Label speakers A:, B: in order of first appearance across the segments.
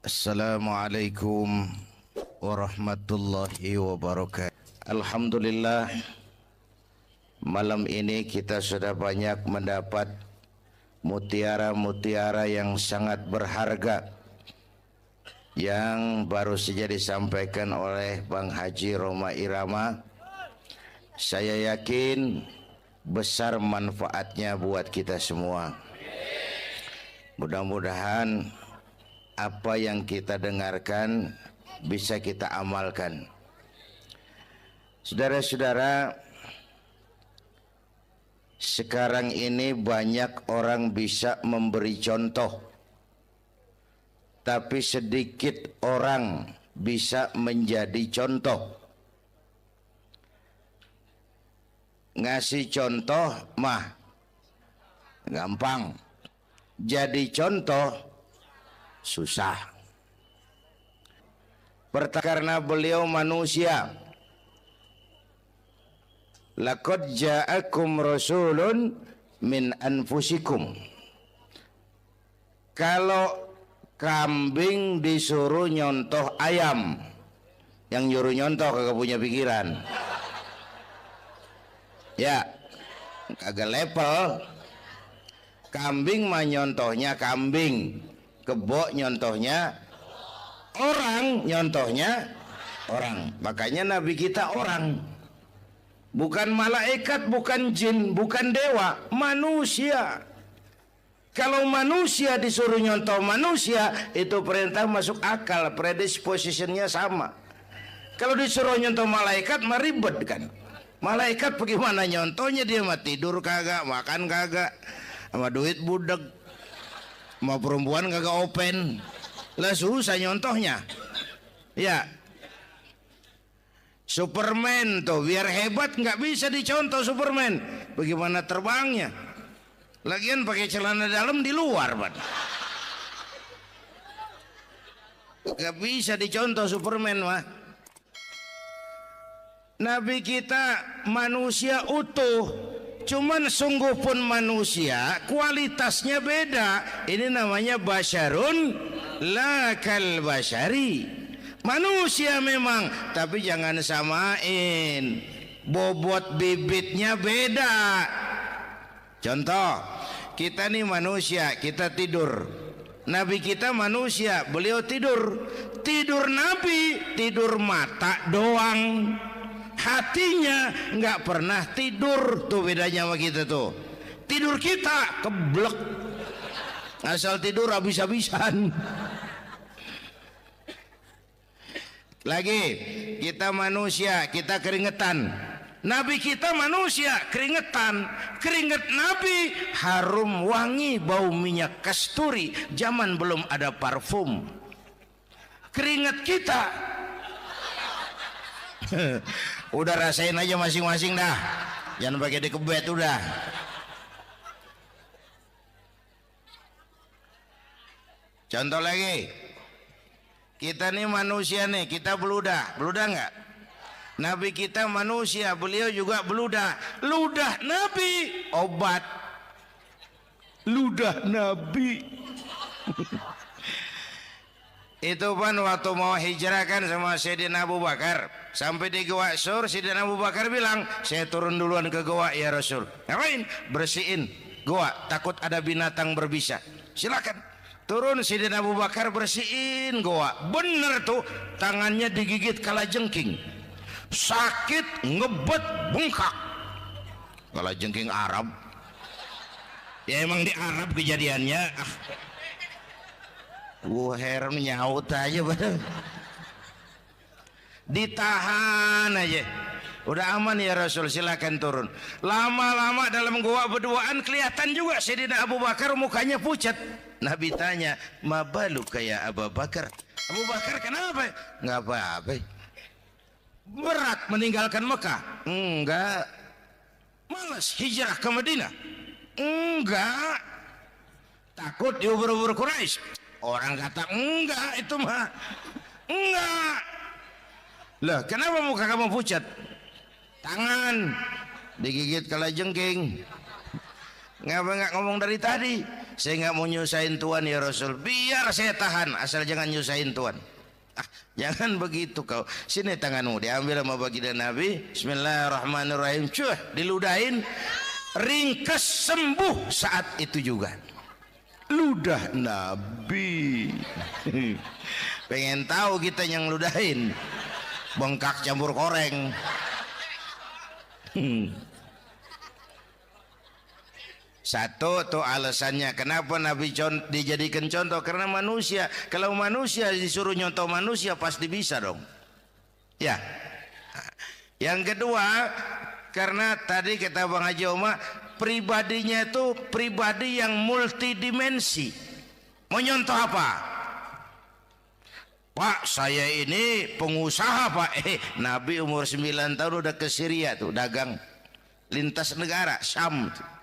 A: Assalamualaikum warahmatullahi wabarakatuh. Alhamdulillah, malam ini kita sudah banyak mendapat mutiara-mutiara yang sangat berharga yang baru saja disampaikan oleh Bang Haji Roma Irama. Saya yakin besar manfaatnya buat kita semua. Mudah-mudahan apa yang kita dengarkan bisa kita amalkan. Saudara-saudara, sekarang ini banyak orang bisa memberi contoh, tapi sedikit orang bisa menjadi contoh. Ngasih contoh mah gampang, jadi contoh susah. Karena beliau manusia. Laqad ja'akum rasulun min anfusikum. Kalau kambing disuruh nyontoh ayam, yang nyuruh nyontoh kagak punya pikiran. Ya, kagak level. Kambing mah nyontohnya kambing, kebo nyontohnya orang, nyontohnya orang. Makanya Nabi kita orang, bukan malaikat, bukan jin, bukan dewa, manusia. Kalau manusia disuruh nyontoh manusia, itu perintah masuk akal, predispositionnya sama. Kalau disuruh nyontoh malaikat mah ribet kan. Malaikat bagaimana nyontohnya, dia mah tidur kagak, makan kagak, sama duit budeg, sama perempuan kagak open, lah susah nyontohnya. Ya, Superman tuh biar hebat nggak bisa dicontoh Superman, bagaimana terbangnya? Lagian pakai celana dalam di luar, Pak. Nggak bisa dicontoh Superman mah. Nabi kita manusia utuh, cuman sungguh pun manusia, kualitasnya beda. Ini namanya basyarun la kal basyari. Manusia memang, tapi jangan samain, bobot bibitnya beda. Contoh, kita nih manusia, kita tidur. Nabi kita manusia, beliau tidur. Tidur Nabi, tidur mata doang, hatinya nggak pernah tidur. Tuh bedanya sama kita tuh. Tidur kita keblek, asal tidur habis-habisan. Lagi kita manusia, kita keringetan. Nabi kita manusia, keringetan. Keringet Nabi harum wangi, bau minyak kasturi. Zaman belum ada parfum. Keringet kita udah rasain aja masing-masing dah, jangan pakai dikebet udah. Contoh lagi, kita nih manusia nih, kita beludah nggak? Nabi kita manusia, beliau juga beludah. Ludah Nabi obat, ludah Nabi. Itu kan waktu mau hijrah kan sama Sayyidina Abu Bakar, sampai di Gua Sur, Sayyidina Abu Bakar bilang, saya turun duluan ke gua ya Rasul. Ngapain? Bersihin gua, takut ada binatang berbisa. Silakan. Turun Sayyidina Abu Bakar bersihin gua. Bener tuh, tangannya digigit kalajengking. Sakit, ngebet, bengkak. Kalajengking Arab. Ya emang di Arab kejadiannya. Heran nyaut aja badan. Ditahan aja. Udah aman ya Rasul, silakan turun. Lama-lama dalam gua berduaan kelihatan juga Sayyidina Abu Bakar mukanya pucat. Nabi tanya, "Ma balu kayak Abu Bakar?" Abu Bakar kenapa? Nggak apa-apa. Berat meninggalkan Mekah? Enggak. Malas hijrah ke Madinah? Enggak. Takut diubur-ubur Quraisy? Orang kata enggak, itu mah enggak. Lah kenapa muka kamu pucat? Tangan digigit kalajengking. Ngapa nggak ngomong dari tadi? saya nggak mau nyusahin Tuhan ya Rasul, biar saya tahan asal jangan nyusahin Tuhan. Jangan begitu kau. Sini tanganmu, diambil sama baginda Nabi. Bismillahirrahmanirrahim. Cuh, diludahin, ringkes, sembuh saat itu juga. Ludah Nabi. Pengen tahu kita yang ludahin, bengkak campur koreng. Satu tuh alasannya kenapa Nabi dijadikan contoh, karena manusia. Kalau manusia disuruh nyontoh manusia pasti bisa dong. Ya. Yang kedua, karena tadi kata Bang Haji Omar, pribadinya itu pribadi yang multidimensi. Mau nyontoh apa? Pak, saya ini pengusaha Pak. Nabi umur 9 tahun udah ke Syria tuh dagang lintas negara Syam tuh.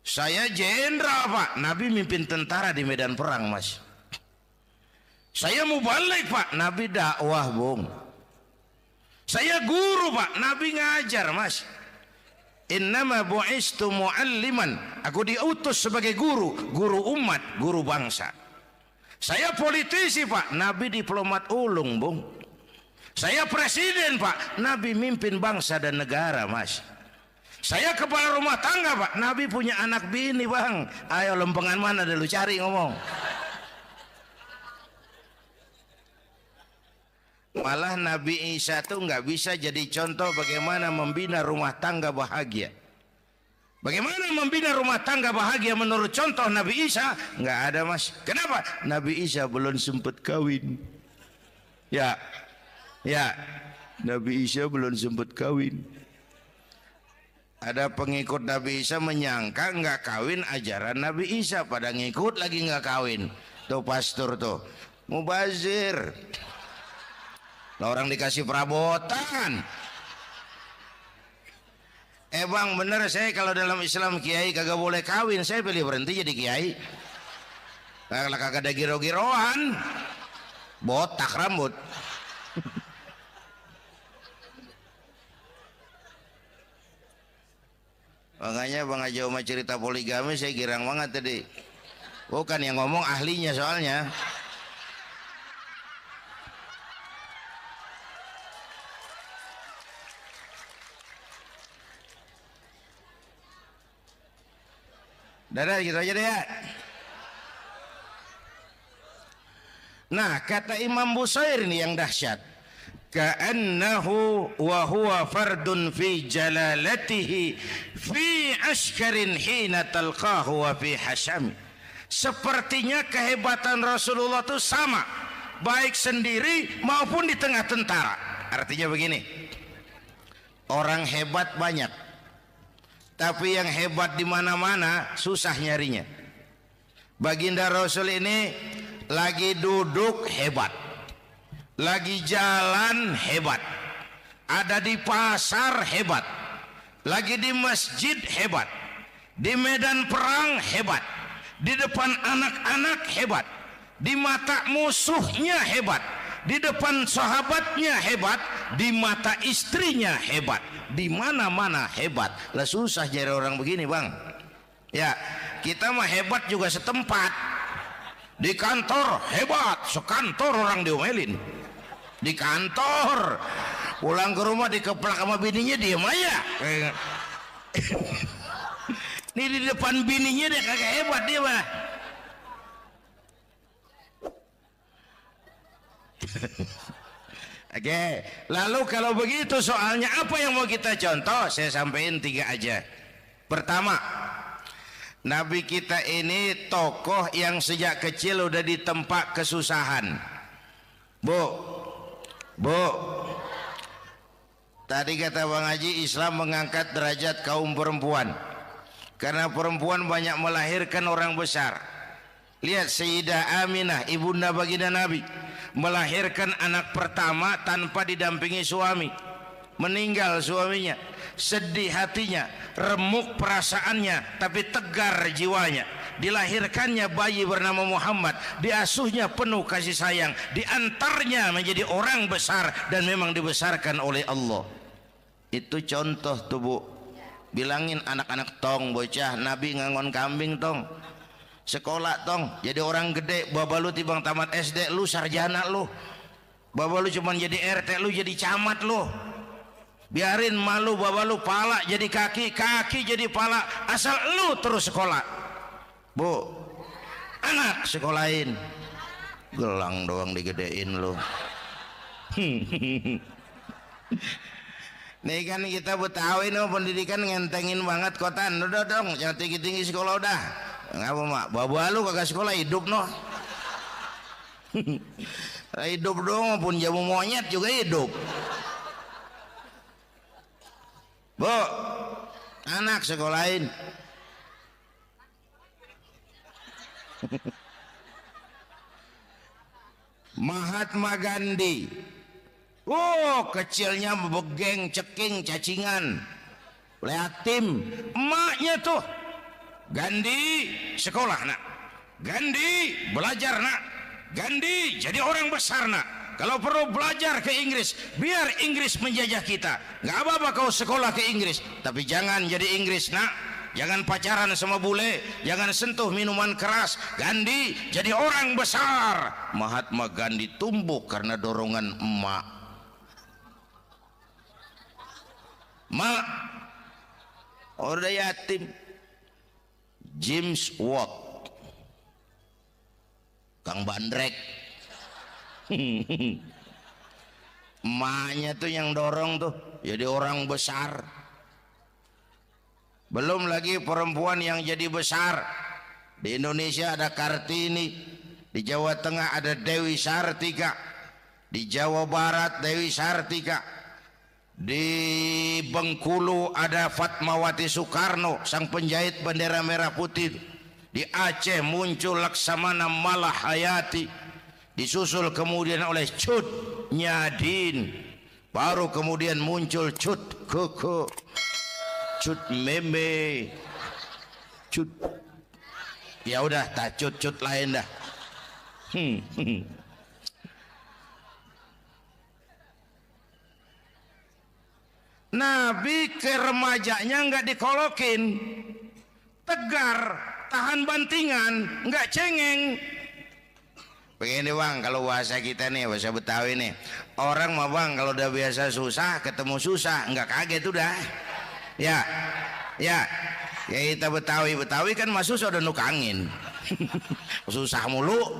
A: Saya jenderal Pak, Nabi mimpin tentara di medan perang Mas. Saya mau balik Pak, Nabi dakwah Bung. Saya guru Pak, Nabi ngajar Mas. Innama bu'istu mu'alliman, aku diutus sebagai guru, guru umat, guru bangsa. Saya politisi Pak, Nabi diplomat ulung Bung. Saya presiden Pak, Nabi mimpin bangsa dan negara Mas. Saya kepala rumah tangga Pak, Nabi punya anak bini Bang. Ayo lempengan mana dulu cari ngomong. Malah Nabi Isa tuh nggak bisa jadi contoh bagaimana membina rumah tangga bahagia. Bagaimana membina rumah tangga bahagia menurut contoh Nabi Isa? Nggak ada Mas. Kenapa? Nabi Isa belum sempat kawin. Ya, Nabi Isa belum sempat kawin. Ada pengikut Nabi Isa menyangka nggak kawin ajaran Nabi Isa, pada ngikut lagi nggak kawin. Tuh pastor tuh mubazir. Orang dikasih perabotan. Bang bener, saya kalau dalam Islam kiai kagak boleh kawin, saya pilih berhenti jadi kiai. Kalau kagak ada giro-giroan, botak rambut. Makanya Bang Haji Omar cerita poligami saya girang banget tadi. Bukan yang ngomong ahlinya soalnya. Dadah gitu aja deh ya. Nah kata Imam Busair ini yang dahsyat. Ka'annahu wa huwa fardun fi jalalatihi fi askarin hina talqahu wa fi hasham. Sepertinya kehebatan Rasulullah itu sama, baik sendiri maupun di tengah tentara. Artinya begini, orang hebat banyak, tapi yang hebat di mana-mana susah nyarinya. Baginda Rasul ini lagi duduk hebat, lagi jalan hebat, ada di pasar hebat, lagi di masjid hebat, di medan perang hebat, di depan anak-anak hebat, di mata musuhnya hebat, di depan sahabatnya hebat, di mata istrinya hebat, di mana-mana hebat. Lah susah jadi orang begini Bang. Ya, kita mah hebat juga setempat. Di kantor hebat, sekantor orang diomelin. Di kantor, pulang ke rumah dikeplak sama bininya diem aja. Ini di depan bininya dia kagak hebat dia mah. Oke, lalu kalau begitu soalnya apa yang mau kita contoh? Saya sampaikan 3 aja. Pertama, Nabi kita ini tokoh yang sejak kecil udah ditempa kesusahan. Bu, tadi kata Bang Haji, Islam mengangkat derajat kaum perempuan karena perempuan banyak melahirkan orang besar. Lihat Sayyidah Aminah, ibunda baginda Nabi, melahirkan anak pertama tanpa didampingi suami. Meninggal suaminya, sedih hatinya, remuk perasaannya, tapi tegar jiwanya. Dilahirkannya bayi bernama Muhammad, diasuhnya penuh kasih sayang, diantarnya menjadi orang besar dan memang dibesarkan oleh Allah. Itu contoh tuh Bu. bilangin anak-anak tong bocah Nabi ngangon kambing tong, sekolah tong jadi orang gede. Baba lu tibang tamat SD lu sarjana lu, baba lu cuman jadi RT lu jadi camat lu. Biarin malu baba lu pala jadi kaki, kaki jadi pala, asal lu terus sekolah. Bu, anak sekolahin, gelang doang digedein lu. Nih kan kita Betawi no pendidikan ngentengin banget kotaan. Udah dong jangan tinggi-tinggi sekolah udah. Ngapa mak? Bawa lu kagak sekolah hidup no. Hidup dong pun jamu monyet juga hidup. Bu, anak sekolahin. Mahatma Gandhi. Oh, kecilnya begeng, ceking, cacingan, yatim. Emaknya tuh, Gandhi sekolah nak, Gandhi belajar nak, Gandhi jadi orang besar nak. Kalau perlu belajar ke Inggris, biar Inggris menjajah kita. Gak apa-apa kau sekolah ke Inggris, tapi jangan jadi Inggris nak. Jangan pacaran sama bule, jangan sentuh minuman keras. Gandhi jadi orang besar. Mahatma Gandhi tumbuh karena dorongan emak. Mak, udah yatim. James Watt, Kang Bandrek. Emaknya tuh yang dorong tuh jadi orang besar. Belum lagi perempuan yang jadi besar. Di Indonesia ada Kartini, di Jawa Tengah ada Dewi Sartika, di Jawa Barat Dewi Sartika, di Bengkulu ada Fatmawati Soekarno, sang penjahit bendera merah putih. Di Aceh muncul Laksamana Malahayati, disusul kemudian oleh Cut Nyadin, baru kemudian muncul Cut Keke, Cut Meme, Cut, ya udah tak cut lain dah. Nabi ke remajanya nggak dikolokin, tegar, tahan bantingan, nggak cengeng. Begini bang, kalau bahasa kita nih, bahasa Betawi nih, orang mah bang kalau udah biasa susah, ketemu susah, nggak kaget udah. Ya, ya kita Betawi kan masuk sudah nukangin. Susah mulu.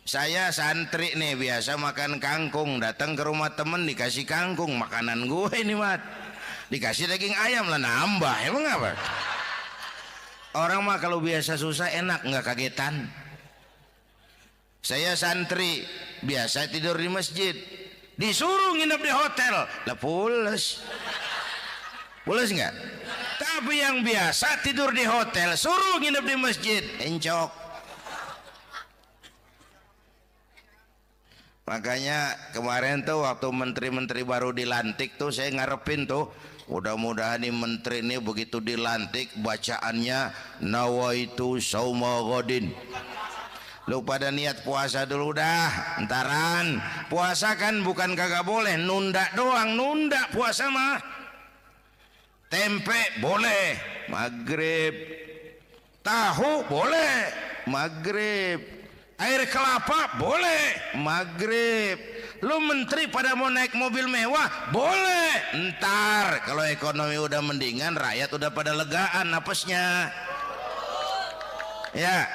A: Saya santri nih biasa makan kangkung, datang ke rumah temen dikasih kangkung, makanan gue ini mat, dikasih daging ayam lah nambah, emang apa? Orang mah kalau biasa susah enak, nggak kagetan. Saya santri biasa tidur di masjid, disuruh nginep di hotel, lah pules nggak? Tapi yang biasa tidur di hotel, suruh nginep di masjid, encok. Makanya kemarin tuh waktu menteri-menteri baru dilantik tuh saya ngarepin tuh, mudah-mudahan nih menteri ini begitu dilantik bacaannya nawaitu sauma ghadin. Lu pada niat puasa dulu dah, entaran. Puasa kan bukan kagak boleh, nunda doang, nunda puasa mah. Tempe boleh, maghrib. Tahu boleh, maghrib. Air kelapa boleh, maghrib. Lu menteri pada mau naik mobil mewah boleh, ntar kalau ekonomi udah mendingan, rakyat udah pada legaan napasnya. Ya,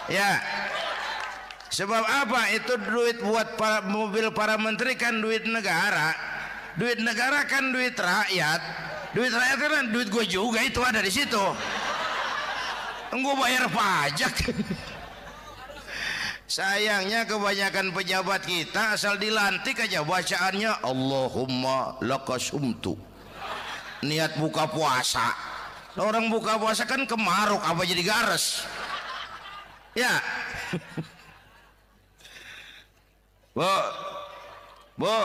A: ya. Sebab apa? Itu duit buat mobil para menteri kan duit negara. Duit negara kan duit rakyat. Duit rakyat kan duit gue juga, itu ada di situ. Gue bayar pajak. Sayangnya kebanyakan pejabat kita asal dilantik aja bacaannya Allahumma lakasumtu. Niat buka puasa. Orang buka puasa kan kemaruk apa jadi gares. Ya. Bu,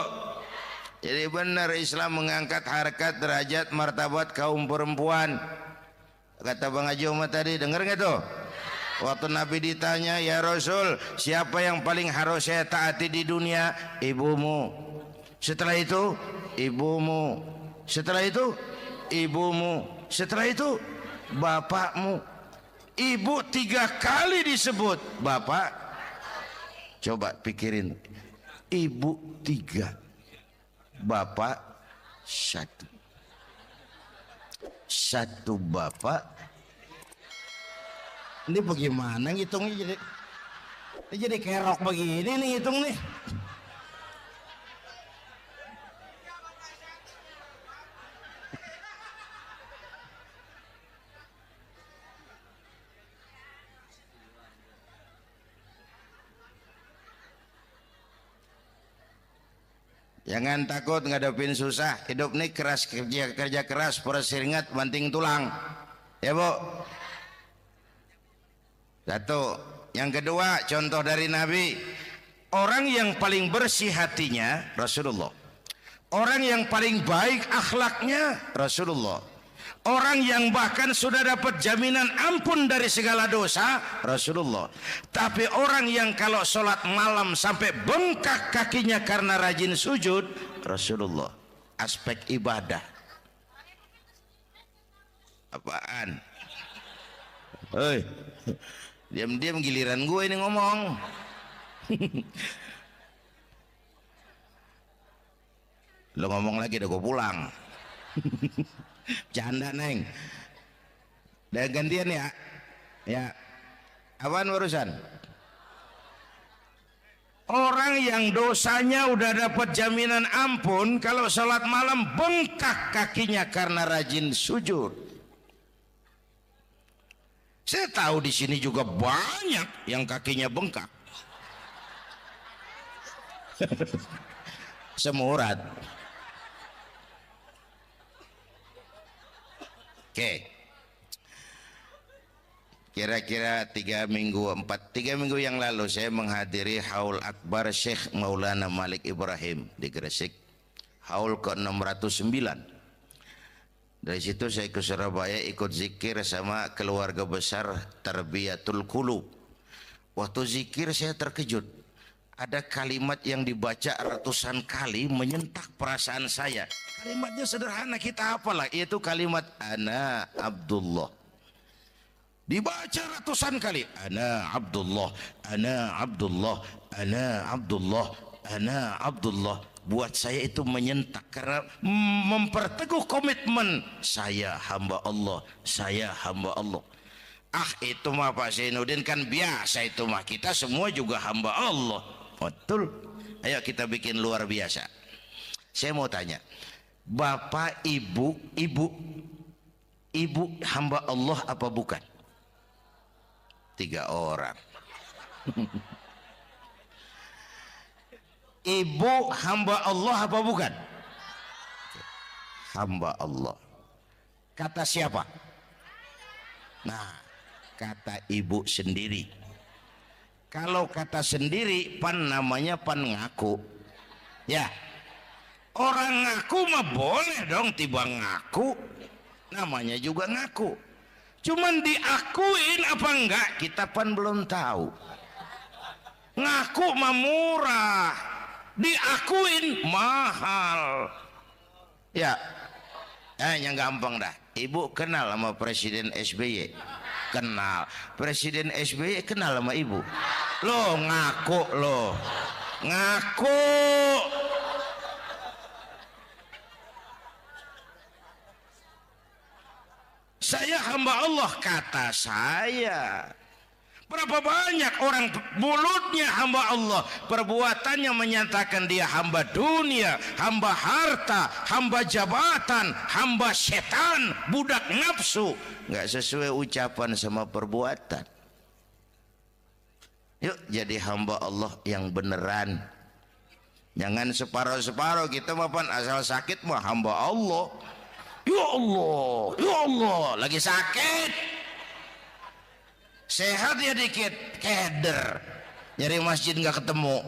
A: jadi benar Islam mengangkat harkat, derajat, martabat kaum perempuan. Kata Bang Haji Umar tadi, dengar nggak tuh? Waktu Nabi ditanya, ya Rasul, siapa yang paling harus saya taati di dunia? Ibumu. Setelah itu, ibumu. Setelah itu, ibumu, setelah itu bapakmu. Ibu 3 kali disebut, bapak. Coba pikirin, ibu 3, bapak 1. 1 bapak. Ini bagaimana ngitungnya, jadi kerok begini nih ngitung nih. Jangan takut ngadepin susah. Hidup nih keras, kerja keras, peras keringat, banting tulang. Ya Bu. 1. Yang kedua, contoh dari Nabi. Orang yang paling bersih hatinya Rasulullah. Orang yang paling baik akhlaknya Rasulullah. Orang yang bahkan sudah dapat jaminan ampun dari segala dosa Rasulullah. Tapi orang yang kalau sholat malam sampai bengkak kakinya karena rajin sujud Rasulullah. Aspek ibadah. Apaan? Hei, diam-diam giliran gue ini ngomong. Lo ngomong lagi udah gue pulang. Canda neng. Dan gantian ya. Ya. Apaan urusan? Orang yang dosanya udah dapat jaminan ampun, kalau sholat malam bengkak kakinya karena rajin sujud. Saya tahu di sini juga banyak yang kakinya bengkak. Semurat. Oke. Kira-kira 3 minggu yang lalu saya menghadiri haul akbar Syekh Maulana Malik Ibrahim di Gresik, haul ke-609. Dari situ saya ke Surabaya ikut zikir sama keluarga besar Tarbiyatul Qulub. Waktu zikir saya terkejut, ada kalimat yang dibaca ratusan kali menyentak perasaan saya. Kalimatnya sederhana, kita apalah, yaitu kalimat ana Abdullah. Dibaca ratusan kali, ana Abdullah, ana Abdullah, ana Abdullah, ana Abdullah. Buat saya itu menyentak karena memperteguh komitmen saya hamba Allah, saya hamba Allah. Ah itu mah Pak Zainuddin kan biasa, itu mah kita semua juga hamba Allah. Betul. Ayo kita bikin luar biasa. Saya mau tanya, bapak, ibu hamba Allah apa bukan? 3 orang. Ibu hamba Allah apa bukan? Hamba Allah. Kata siapa? Nah, kata ibu sendiri. Kalau kata sendiri, pan namanya pan ngaku. Ya, orang ngaku mah boleh dong, tiba ngaku. Namanya juga ngaku. Cuman diakuin apa enggak, kita pan belum tahu. Ngaku mah murah, diakuin mahal. Ya, yang gampang dah. Ibu kenal sama Presiden SBY? Kenal. Presiden SBY kenal sama ibu? Lo ngaku lo. Ngaku. Saya hamba Allah, kata saya. Berapa banyak orang mulutnya hamba Allah, perbuatannya menyatakan dia hamba dunia, hamba harta, hamba jabatan, hamba setan, budak nafsu. Nggak sesuai ucapan sama perbuatan. Yuk jadi hamba Allah yang beneran. Jangan separuh-separuh, kita mapan asal sakit mah hamba Allah. Ya Allah, ya Allah, lagi sakit. Sehat ya dikit, keder. Nyari masjid nggak ketemu.